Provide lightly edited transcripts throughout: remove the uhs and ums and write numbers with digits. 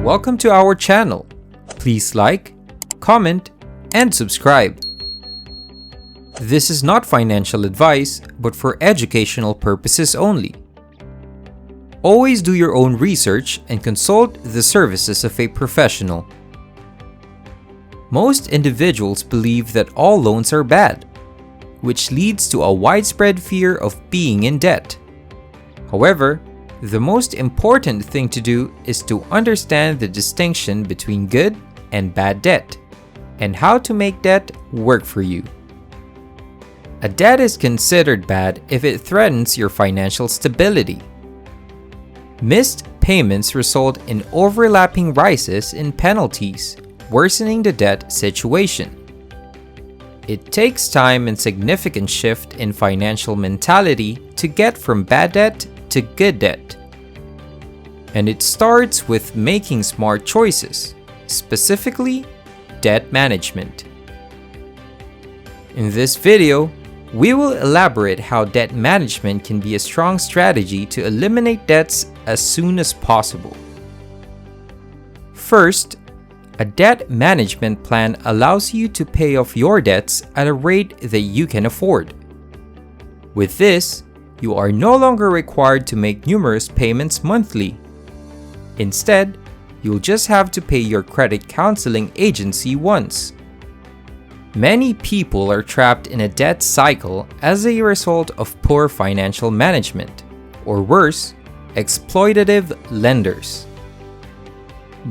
welcome to our channel. Please like, comment, and subscribe. This is not financial advice, but for educational purposes only. Always do your own research and consult the services of a professional. Most individuals believe that all loans are bad, which leads to a widespread fear of being in debt. However, the most important thing to do is to understand the distinction between good and bad debt, and how to make debt work for you. A debt is considered bad if it threatens your financial stability. Missed payments result in overlapping rises in penalties, worsening the debt situation. It takes time and significant shift in financial mentality to get from bad debt to good debt. And it starts with making smart choices, specifically debt management. In this video, we will elaborate how debt management can be a strong strategy to eliminate debts as soon as possible. First, a debt management plan allows you to pay off your debts at a rate that you can afford. With this, you are no longer required to make numerous payments monthly. Instead, you'll just have to pay your credit counseling agency once. Many people are trapped in a debt cycle as a result of poor financial management, or worse, exploitative lenders.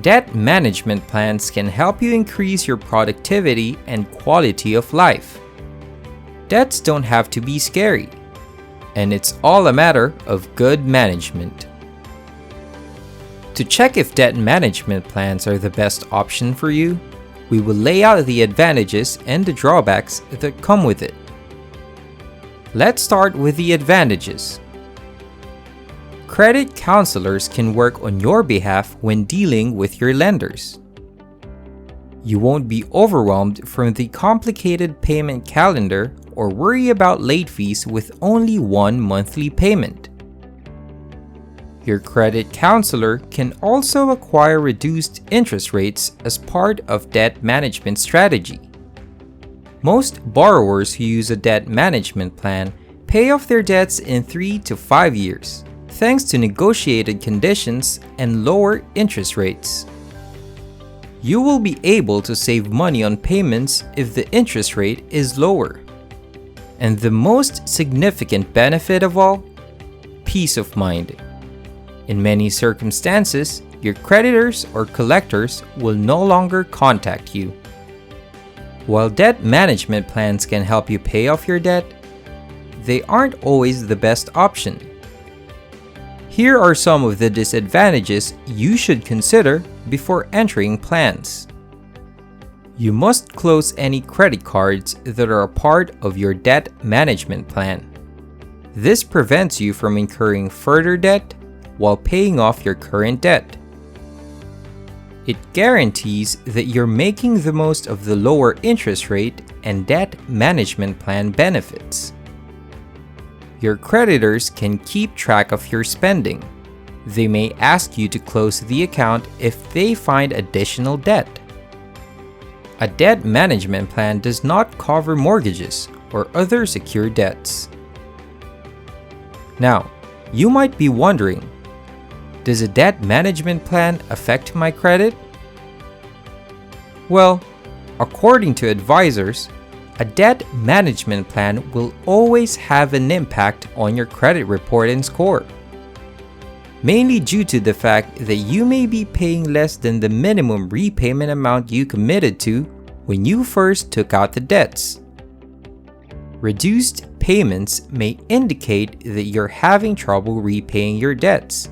Debt management plans can help you increase your productivity and quality of life. Debts don't have to be scary, and it's all a matter of good management. To check if debt management plans are the best option for you, we will lay out the advantages and the drawbacks that come with it. Let's start with the advantages. Credit counselors can work on your behalf when dealing with your lenders. You won't be overwhelmed from the complicated payment calendar or worry about late fees with only one monthly payment. Your credit counselor can also acquire reduced interest rates as part of debt management strategy. Most borrowers who use a debt management plan pay off their debts in 3 to 5 years, thanks to negotiated conditions and lower interest rates. You will be able to save money on payments if the interest rate is lower. And the most significant benefit of all, peace of mind. In many circumstances, your creditors or collectors will no longer contact you. While debt management plans can help you pay off your debt, they aren't always the best option. Here are some of the disadvantages you should consider before entering plans. You must close any credit cards that are a part of your debt management plan. This prevents you from incurring further debt while paying off your current debt. It guarantees that you're making the most of the lower interest rate and debt management plan benefits. Your creditors can keep track of your spending. They may ask you to close the account if they find additional debt. A debt management plan does not cover mortgages or other secured debts. Now, you might be wondering, does a debt management plan affect my credit? Well, according to advisors, a debt management plan will always have an impact on your credit report and score, mainly due to the fact that you may be paying less than the minimum repayment amount you committed to when you first took out the debts. Reduced payments may indicate that you're having trouble repaying your debts,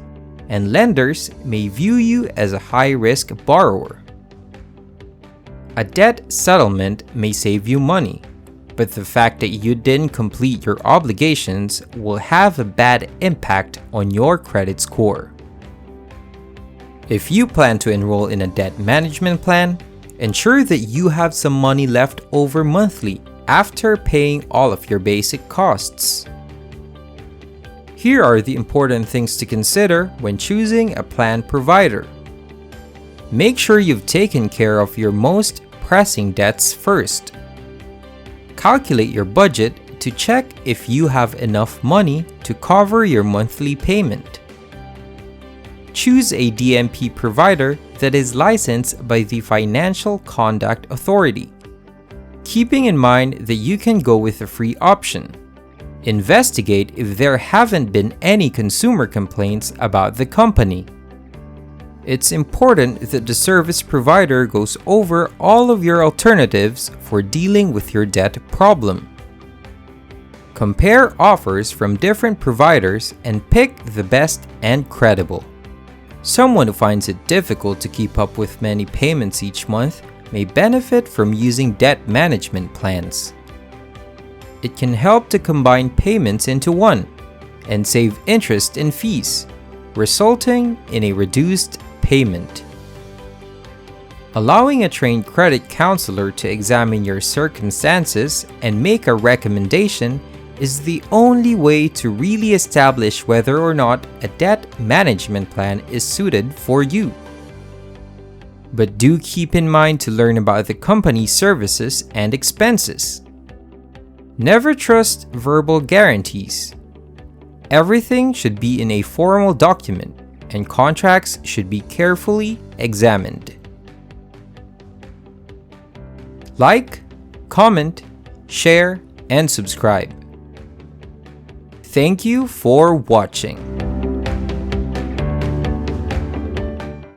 and lenders may view you as a high-risk borrower. A debt settlement may save you money, but the fact that you didn't complete your obligations will have a bad impact on your credit score. If you plan to enroll in a debt management plan, ensure that you have some money left over monthly after paying all of your basic costs. Here are the important things to consider when choosing a plan provider. Make sure you've taken care of your most pressing debts first. Calculate your budget to check if you have enough money to cover your monthly payment. Choose a DMP provider that is licensed by the Financial Conduct Authority, keeping in mind that you can go with a free option. Investigate if there haven't been any consumer complaints about the company. It's important that the service provider goes over all of your alternatives for dealing with your debt problem. Compare offers from different providers and pick the best and credible. Someone who finds it difficult to keep up with many payments each month may benefit from using debt management plans. It can help to combine payments into one and save interest and fees, resulting in a reduced payment. Allowing a trained credit counselor to examine your circumstances and make a recommendation is the only way to really establish whether or not a debt management plan is suited for you. But do keep in mind to learn about the company's services and expenses. Never trust verbal guarantees. Everything should be in a formal document, and contracts should be carefully examined. Like, comment, share, and subscribe. Thank you for watching.